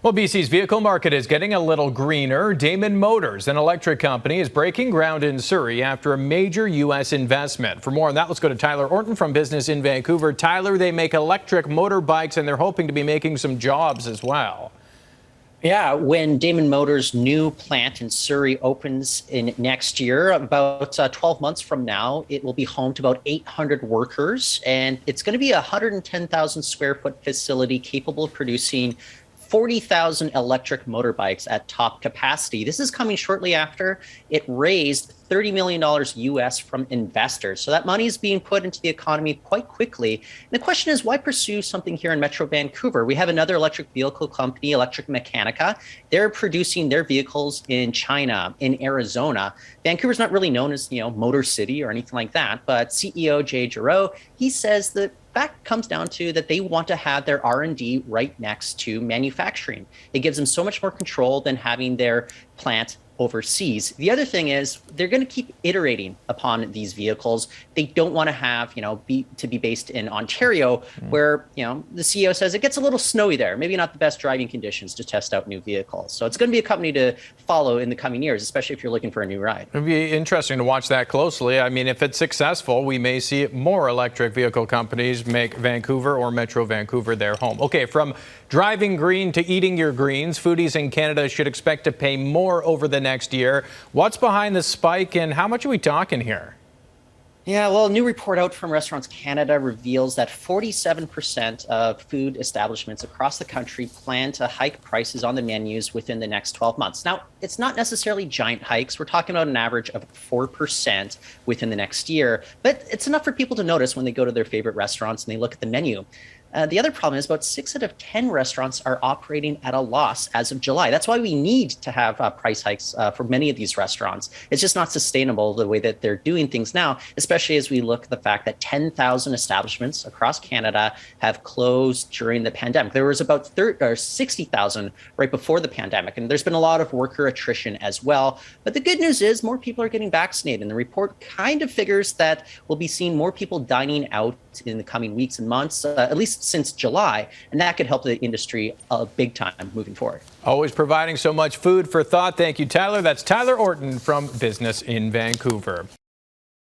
Well, BC's vehicle market is getting a little greener. Damon Motors, an electric company, is breaking ground in Surrey after a major U.S. investment. For more on that, let's go to Tyler Orton from Business in Vancouver. Tyler, they make electric motorbikes and they're hoping to be making some jobs as well. Yeah, when Damon Motors' new plant in Surrey opens in next year, about 12 months from now, it will be home to about 800 workers, and it's going to be a 110,000 square foot facility capable of producing 40,000 electric motorbikes at top capacity. This is coming shortly after it raised $30 million US from investors. So that money is being put into the economy quite quickly. And the question is, why pursue something here in Metro Vancouver? We have another electric vehicle company, Electric Mechanica. They're producing their vehicles in China, in Arizona. Vancouver's not really known as, Motor City or anything like that, but CEO Jay Giroux, he says that fact comes down to that they want to have their R&D right next to manufacturing. It gives them so much more control than having their plant overseas. The other thing is they're going to keep iterating upon these vehicles. They don't want to have, be based in Ontario where, the CEO says it gets a little snowy there, maybe not the best driving conditions to test out new vehicles. So it's going to be a company to follow in the coming years, especially if you're looking for a new ride. It'll be interesting to watch that closely. I mean, if it's successful, we may see more electric vehicle companies make Vancouver or Metro Vancouver their home. Okay, from driving green to eating your greens, foodies in Canada should expect to pay more over the next year. What's behind the spike and how much are we talking here? Yeah, well, a new report out from Restaurants Canada reveals that 47% of food establishments across the country plan to hike prices on the menus within the next 12 months. Now, it's not necessarily giant hikes. We're talking about an average of 4% within the next year, but it's enough for people to notice when they go to their favorite restaurants and they look at the menu. The other problem is about 6 out of 10 restaurants are operating at a loss as of July. That's why we need to have price hikes for many of these restaurants. It's just not sustainable the way that they're doing things now, especially as we look at the fact that 10,000 establishments across Canada have closed during the pandemic. There was about 60,000 right before the pandemic, and there's been a lot of worker attrition as well. But the good news is more people are getting vaccinated, and the report kind of figures that we'll be seeing more people dining out in the coming weeks and months, at least since July, and that could help the industry big time moving forward. Always providing so much food for thought. Thank you, Tyler. That's Tyler Orton from Business in Vancouver.